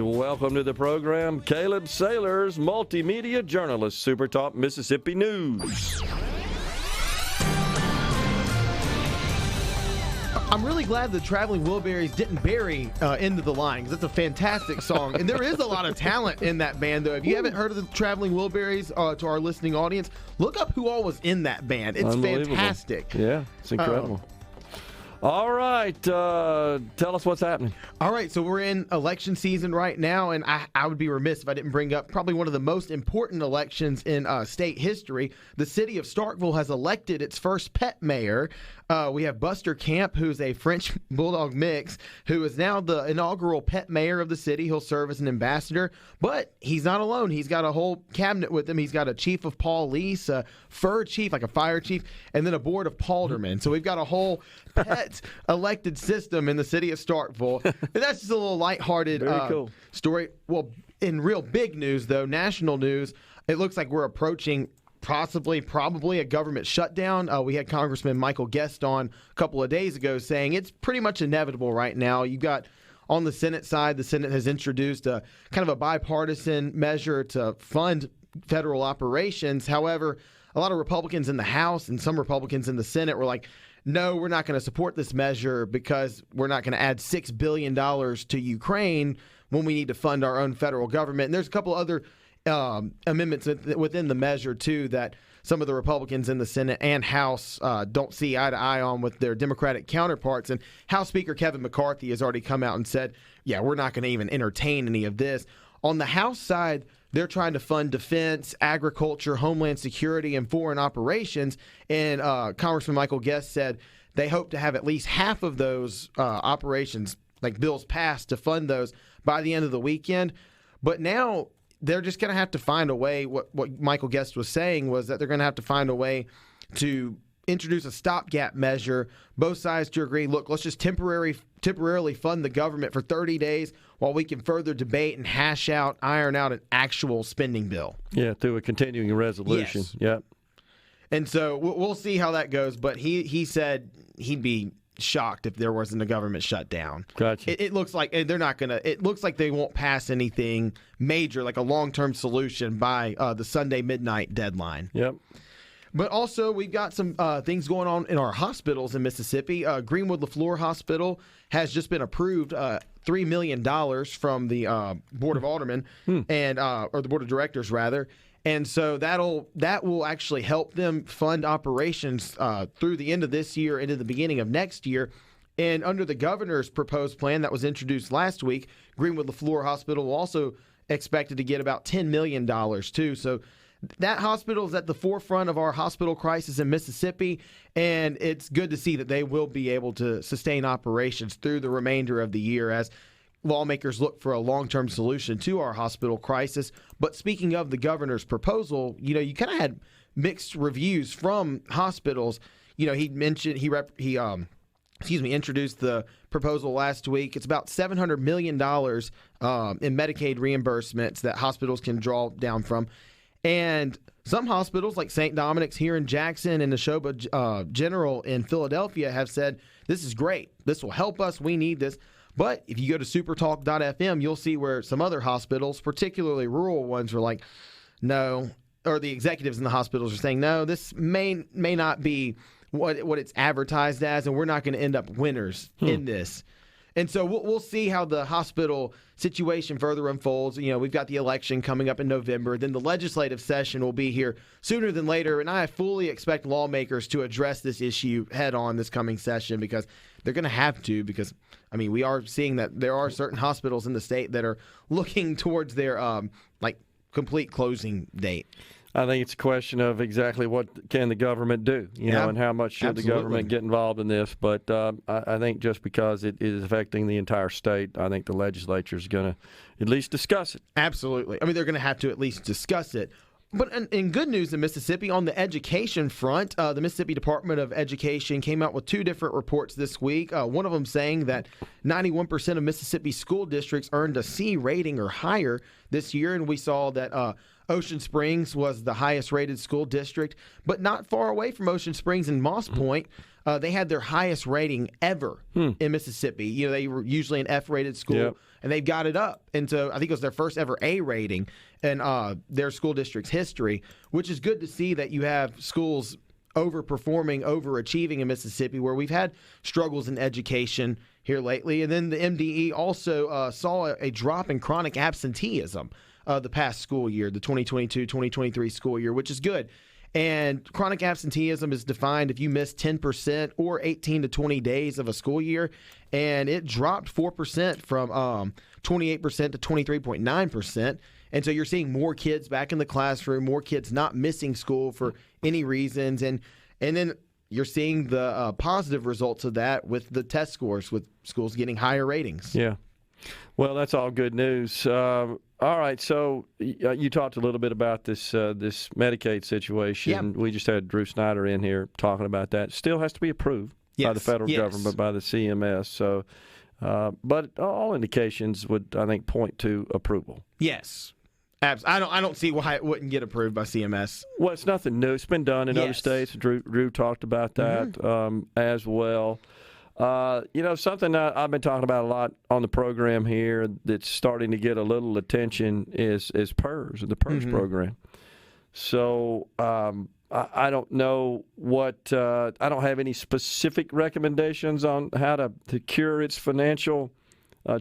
Welcome to the program, Caleb Sailor's Multimedia Journalist, SuperTalk Mississippi News. I'm really glad the Traveling Wilburys didn't bury Into the Line, because that's a fantastic song. And there is a lot of talent in that band, though. If you haven't heard of the Traveling Wilburys, to our listening audience, look up who all was in that band. It's fantastic. Yeah, it's incredible. All right, tell us what's happening. All right, so we're in election season right now, and I would be remiss if I didn't bring up probably one of the most important elections in state history. The city of Starkville has elected its first pet mayor. We have Buster Camp, who's a French Bulldog mix, who is now the inaugural pet mayor of the city. He'll serve as an ambassador, but he's not alone. He's got a whole cabinet with him. He's got a chief of police, a fur chief, like a fire chief, and then a board of aldermen. So we've got a whole pet elected system in the city of Starkville. And that's just a little lighthearted cool story. Well, in real big news, though, national news, it looks like we're approaching probably a government shutdown. We had Congressman Michael Guest on a couple of days ago saying it's pretty much inevitable right now. You got on the Senate side, the Senate has introduced a kind of a bipartisan measure to fund federal operations. However, a lot of Republicans in the House and some Republicans in the Senate were like, no, we're not going to support this measure because we're not going to add $6 billion to Ukraine when we need to fund our own federal government. And there's a couple other amendments within the measure, too, that some of the Republicans in the Senate and House don't see eye to eye on with their Democratic counterparts. And House Speaker Kevin McCarthy has already come out and said, yeah, we're not going to even entertain any of this. On the House side, they're trying to fund defense, agriculture, homeland security, and foreign operations. And Congressman Michael Guest said they hope to have at least half of those operations, like bills passed to fund those by the end of the weekend. But now they're just going to have to find a way. What Michael Guest was saying was that they're going to have to find a way to introduce a stopgap measure. Both sides to agree, look, let's just temporarily fund the government for 30 days while we can further debate and iron out an actual spending bill. Yeah, through a continuing resolution. Yes. Yep. And so we'll see how that goes. But he said he'd be shocked if there wasn't a government shutdown. Gotcha. It looks like they're not going to. It looks like they won't pass anything major, like a long-term solution by the Sunday midnight deadline. Yep. But also, we've got some things going on in our hospitals in Mississippi. Greenwood LaFleur Hospital has just been approved $3 million from the Board of Aldermen and or the Board of Directors rather. And so that will actually help them fund operations through the end of this year into the beginning of next year. And under the governor's proposed plan that was introduced last week, Greenwood LaFleur Hospital will also expected to get about $10 million too. So that hospital is at the forefront of our hospital crisis in Mississippi, and it's good to see that they will be able to sustain operations through the remainder of the year as lawmakers look for a long-term solution to our hospital crisis. But speaking of the governor's proposal, you kind of had mixed reviews from hospitals. He mentioned introduced the proposal last week. It's about $700 million in Medicaid reimbursements that hospitals can draw down from. And some hospitals like St. Dominic's here in Jackson and Neshoba General in Philadelphia have said, this is great. This will help us. We need this. But if you go to supertalk.fm, you'll see where some other hospitals, particularly rural ones, are like, no, or the executives in the hospitals are saying, no, this may not be what it's advertised as, and we're not going to end up winners in this. And so we'll see how the hospital situation further unfolds. We've got the election coming up in November. Then the legislative session will be here sooner than later. And I fully expect lawmakers to address this issue head on this coming session because they're going to have to. Because, we are seeing that there are certain hospitals in the state that are looking towards their complete closing date. I think it's a question of exactly what can the government do, and how much should the government get involved in this. But I think just because it is affecting the entire state, I think the legislature is going to at least discuss it. Absolutely. They're going to have to at least discuss it. But in good news in Mississippi, on the education front, the Mississippi Department of Education came out with two different reports this week. One of them saying that 91% of Mississippi school districts earned a C rating or higher this year, and we saw that Ocean Springs was the highest rated school district, but not far away from Ocean Springs and Moss Point. They had their highest rating ever in Mississippi. They were usually an F-rated school, and they've got it up. And so I think it was their first ever A rating in their school district's history, which is good to see that you have schools overperforming, overachieving in Mississippi, where we've had struggles in education here lately. And then the MDE also saw a drop in chronic absenteeism the past school year, the 2022-2023 school year, which is good. And chronic absenteeism is defined if you miss 10% or 18 to 20 days of a school year, and it dropped 4% from 28% to 23.9%. And so you're seeing more kids back in the classroom, more kids not missing school for any reasons, and then you're seeing the positive results of that with the test scores, with schools getting higher ratings. Yeah. Well, that's all good news. All right, so you talked a little bit about this Medicaid situation. Yeah. We just had Drew Snyder in here talking about that. Still has to be approved by the federal government, by the CMS. So, but all indications would, I think, point to approval. Yes. I don't see why it wouldn't get approved by CMS. Well, it's nothing new. It's been done in other states. Drew talked about that as well. Something I've been talking about a lot on the program here that's starting to get a little attention is PERS, the PERS program. So I don't know what I don't have any specific recommendations on how to cure its financial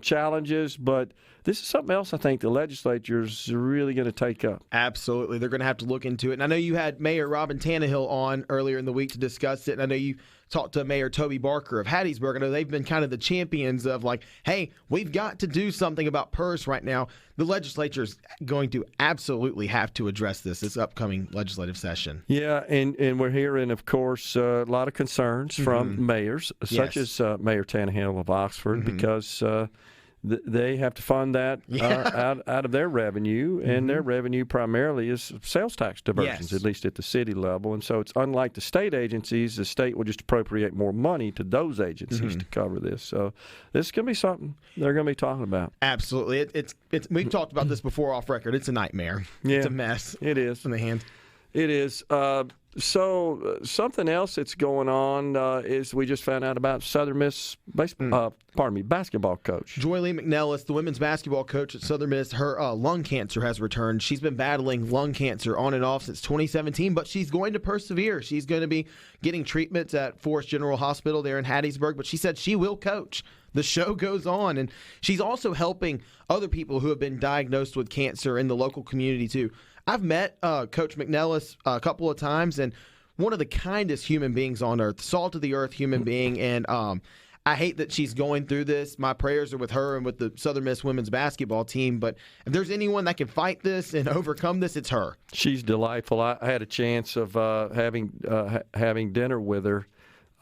challenges, but this is something else I think the legislature's really going to take up. Absolutely. They're going to have to look into it. And I know you had Mayor Robin Tannehill on earlier in the week to discuss it, and I know you talked to Mayor Toby Barker of Hattiesburg. I know they've been kind of the champions of like, hey, we've got to do something about PERS right now. The legislature is going to absolutely have to address this upcoming legislative session. Yeah, and we're hearing, of course, a lot of concerns from mayors, such as Mayor Tannehill of Oxford, because they have to fund that out of their revenue, and their revenue primarily is sales tax diversions, at least at the city level. And so it's unlike the state agencies. The state will just appropriate more money to those agencies to cover this. So this is going to be something they're going to be talking about. Absolutely. It's we've talked about this before off record. It's a nightmare. Yeah, it's a mess. It is. In the hands. It is. So something else that's going on is we just found out about Southern Miss basketball coach. Joy Lee McNellis, the women's basketball coach at Southern Miss, her lung cancer has returned. She's been battling lung cancer on and off since 2017, but she's going to persevere. She's going to be getting treatments at Forest General Hospital there in Hattiesburg, but she said she will coach. The show goes on, and she's also helping other people who have been diagnosed with cancer in the local community too. I've met Coach McNellis a couple of times, and one of the kindest human beings on earth, salt of the earth human being, and I hate that she's going through this. My prayers are with her and with the Southern Miss women's basketball team, but if there's anyone that can fight this and overcome this, it's her. She's delightful. I had a chance of having dinner with her.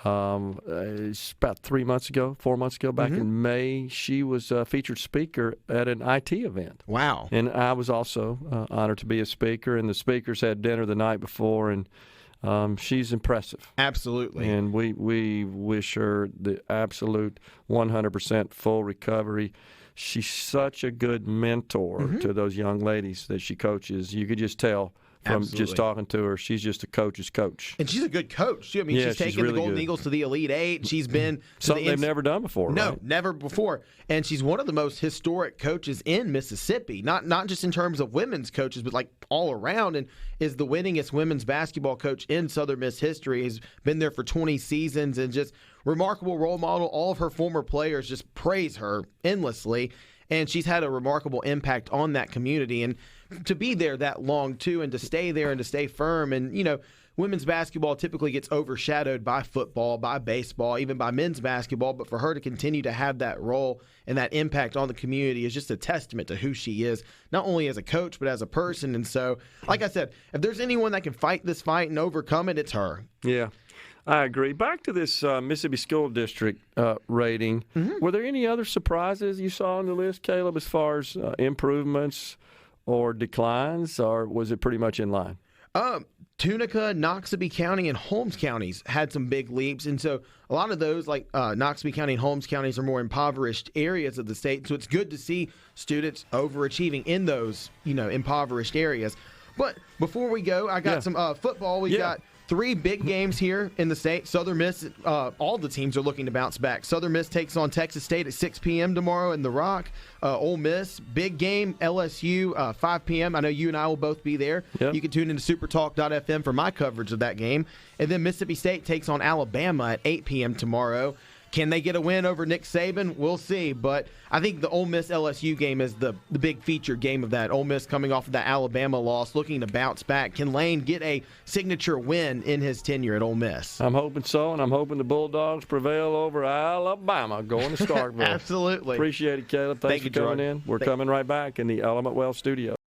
It's about 4 months ago, back in May. She was a featured speaker at an IT event. Wow. And I was also honored to be a speaker, and the speakers had dinner the night before, and she's impressive. Absolutely. And we wish her the absolute 100% full recovery. She's such a good mentor to those young ladies that she coaches. You could just tell from just talking to her, she's just a coach's coach. And she's a good coach. I mean, she's taken really the Golden Eagles to the Elite Eight. She's been something they've never done before. No, right? Never before. And she's one of the most historic coaches in Mississippi. Not just in terms of women's coaches, but like all around. And is the winningest women's basketball coach in Southern Miss history. Has been there for 20 seasons and just remarkable role model. All of her former players just praise her endlessly. And she's had a remarkable impact on that community. And to be there that long, too, and to stay there and to stay firm. And, women's basketball typically gets overshadowed by football, by baseball, even by men's basketball. But for her to continue to have that role and that impact on the community is just a testament to who she is, not only as a coach, but as a person. And so, like I said, if there's anyone that can fight this fight and overcome it, it's her. Yeah. I agree. Back to this Mississippi School District rating, were there any other surprises you saw on the list, Caleb, as far as improvements or declines, or was it pretty much in line? Tunica, Noxubee County, and Holmes counties had some big leaps. And so a lot of those, like Noxubee County and Holmes counties, are more impoverished areas of the state. So it's good to see students overachieving in those, impoverished areas. But before we go, I got some football. We got 3 big games here in the state. Southern Miss, all the teams are looking to bounce back. Southern Miss takes on Texas State at 6 p.m. tomorrow in the Rock. Ole Miss, big game, LSU, 5 p.m. I know you and I will both be there. Yep. You can tune into SuperTalk.fm for my coverage of that game. And then Mississippi State takes on Alabama at 8 p.m. tomorrow. Can they get a win over Nick Saban? We'll see. But I think the Ole Miss-LSU game is the big feature game of that. Ole Miss coming off of that Alabama loss, looking to bounce back. Can Lane get a signature win in his tenure at Ole Miss? I'm hoping so, and I'm hoping the Bulldogs prevail over Alabama going to Starkville. Absolutely. Appreciate it, Caleb. Thanks for coming in. We're coming right back in the Element Well studio.